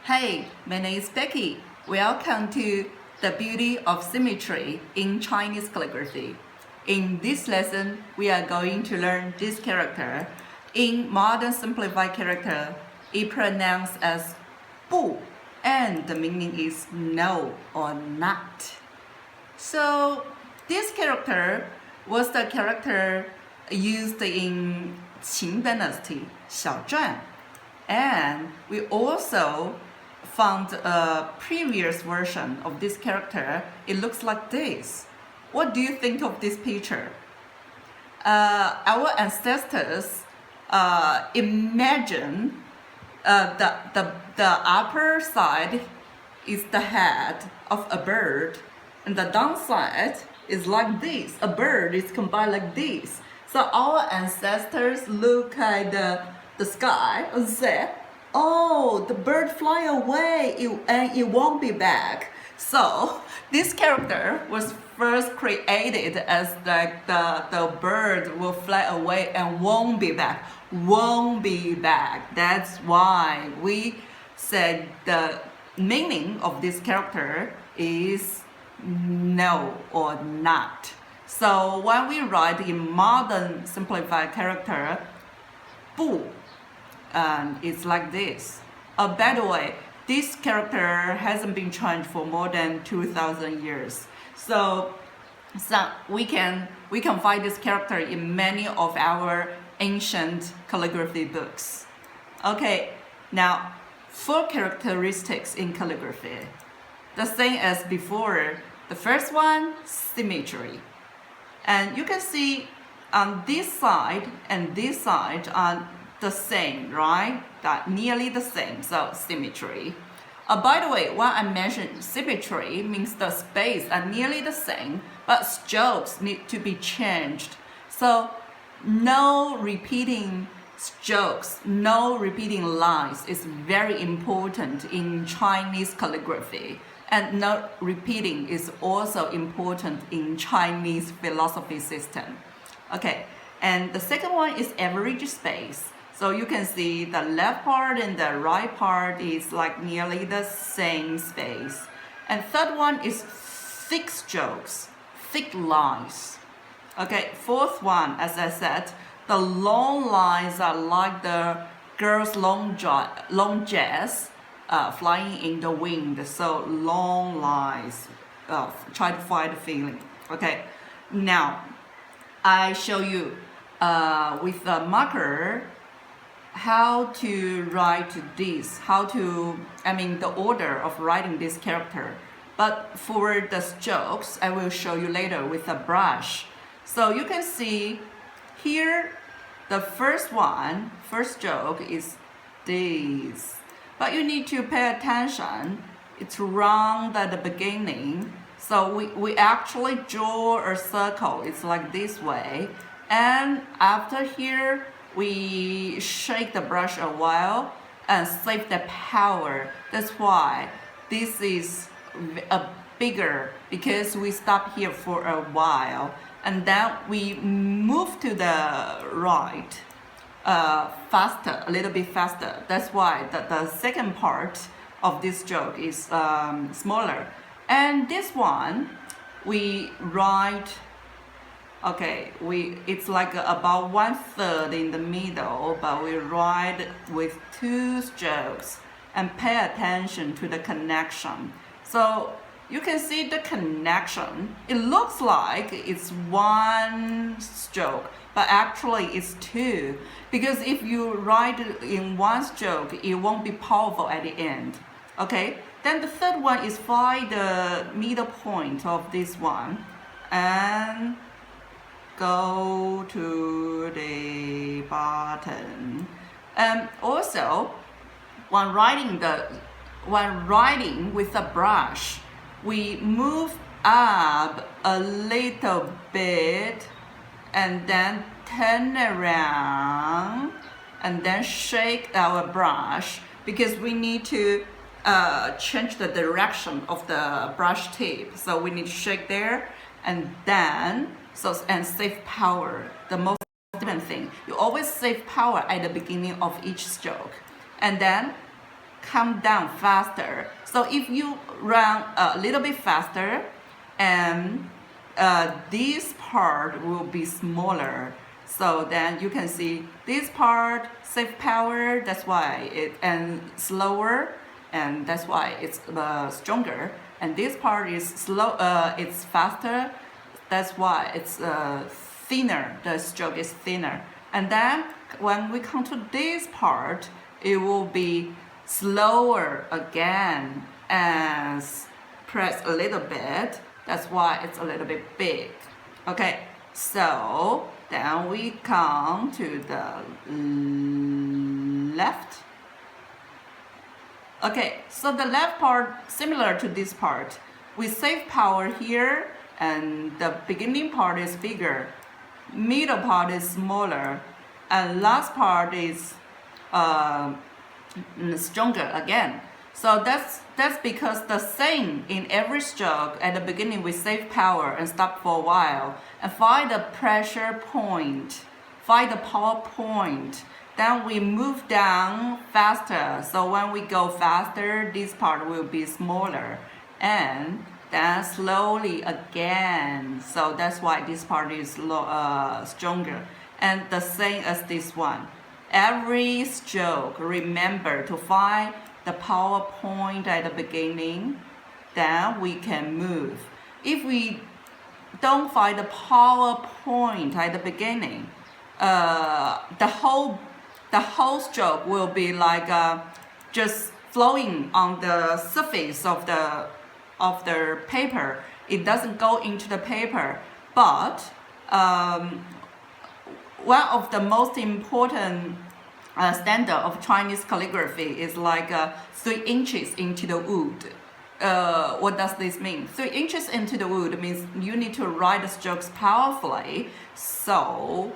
Hey, my name is Becky. Welcome to The Beauty of Symmetry in Chinese Calligraphy. In this lesson, we are going to learn this character. In modern simplified character, it pronounced as 不 and the meaning is no or not. So this character was the character used in Qing Dynasty, 小篆. And we also found a previous version of this character. It looks like this. What do you think of this picture? Our ancestors imagine the upper side is the head of a bird, and the downside is like this. A bird is combined like this. So our ancestors look at the sky and say, oh, the bird fly away and it won't be back. So this character was first created as like the bird will fly away and won't be back. Won't be back. That's why we said the meaning of this character is no or not. So when we write in modern simplified character, 不, it's like this. By the way, this character hasn't been changed for more than 2,000 years. So we can find this character in many of our ancient calligraphy books. Okay, now 4 characteristics in calligraphy. The same as before. The first one, symmetry. And you can see on this side and this side are the same, right? That nearly the same, so symmetry. By the way, when I mentioned symmetry means the space are nearly the same, but strokes need to be changed. So no repeating strokes, no repeating lines is very important in Chinese calligraphy. And no repeating is also important in Chinese philosophy system. Okay, and the second one is average space. So you can see the left part and the right part is like nearly the same space. And third one is thick strokes, thick lines. Okay, fourth one, as I said, the long lines are like the girls' long dress flying in the wind. So long lines, try to find the feeling. Okay, now I show you with a marker how to write this, the order of writing this character. But for the strokes, I will show you later with a brush. So you can see here, the first stroke is this. But you need to pay attention. It's round at the beginning. So we actually draw a circle. It's like this way. And after here, we shake the brush a while and save the power. That's why this is a bigger, because we stop here for a while and then we move to the right faster, a little bit faster. That's why the second part of this stroke is smaller. And this one we write, okay, it's like about 1/3 in the middle, but we write with 2 strokes and pay attention to the connection. So you can see the connection. It looks like it's 1 stroke, but actually it's 2. Because if you write in 1 stroke, it won't be powerful at the end. Okay, then the third one is find the middle point of this one and go to the bottom. And also, when writing with a brush, we move up a little bit and then turn around and then shake our brush, because we need to change the direction of the brush tip. So we need to shake there and then and save power. The most important thing, you always save power at the beginning of each stroke. And then come down faster. So if you run a little bit faster, and this part will be smaller. So then you can see this part save power, that's why it, and slower, and that's why it's stronger. And this part is slow, it's faster, that's why it's thinner, the stroke is thinner. And then when we come to this part, it will be slower again, and press a little bit, that's why it's a little bit big. Okay, so then we come to the left. Okay, so the left part similar to this part. We save power here, and the beginning part is bigger, middle part is smaller, and last part is stronger again. So that's because the same in every stroke. At the beginning we save power and stop for a while and find the pressure point, find the power point. Then we move down faster. So when we go faster, this part will be smaller, and then slowly again. So that's why this part is stronger. And the same as this one. Every stroke, remember to find the power point at the beginning, then we can move. If we don't find the power point at the beginning, the whole stroke will be like just flowing on the surface of the paper. It doesn't go into the paper. But one of the most important standard of Chinese calligraphy is like 3 inches into the wood. What does this mean? 3 inches into the wood means you need to write the strokes powerfully. So,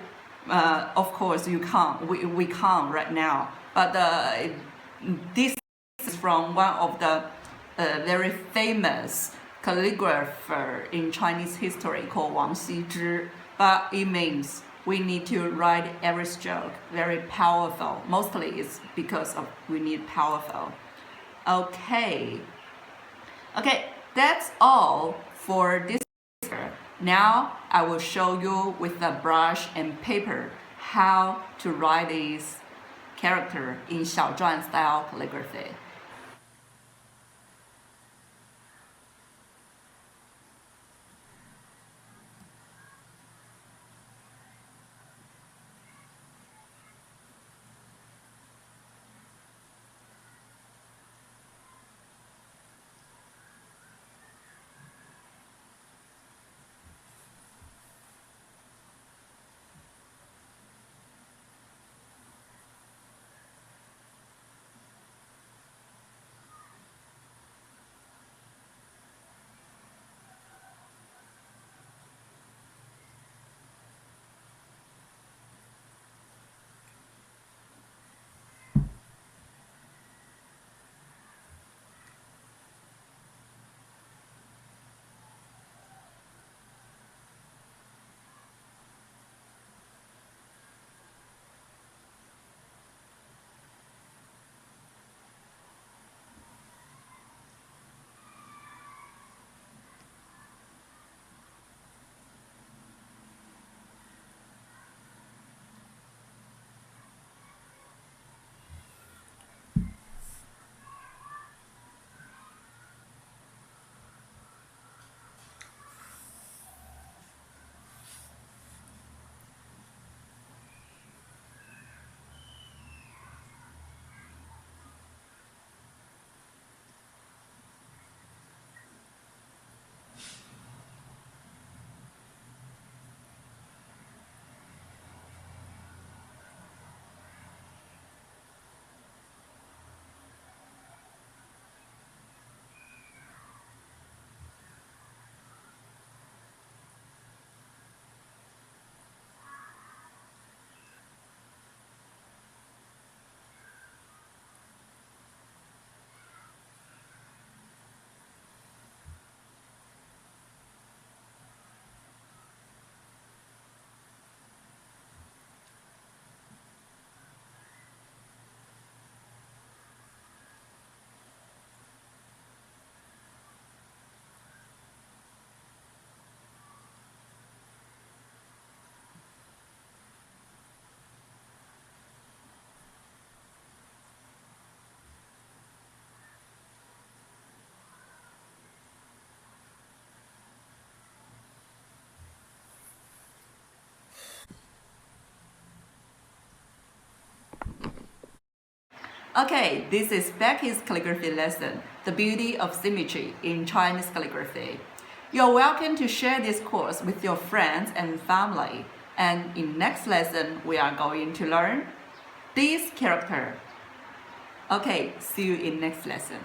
of course, you can't. We can't right now. But this is from one of the very famous calligrapher in Chinese history called Wang Xizhi. But it means we need to write every stroke very powerful. Mostly it's because of we need powerful. Okay, that's all for this picture. Now I will show you with the brush and paper how to write this character in Xiaozhuan style calligraphy. Okay, this is Becky's calligraphy lesson, The Beauty of Symmetry in Chinese Calligraphy. You're welcome to share this course with your friends and family. And in next lesson, we are going to learn this character. Okay, see you in next lesson.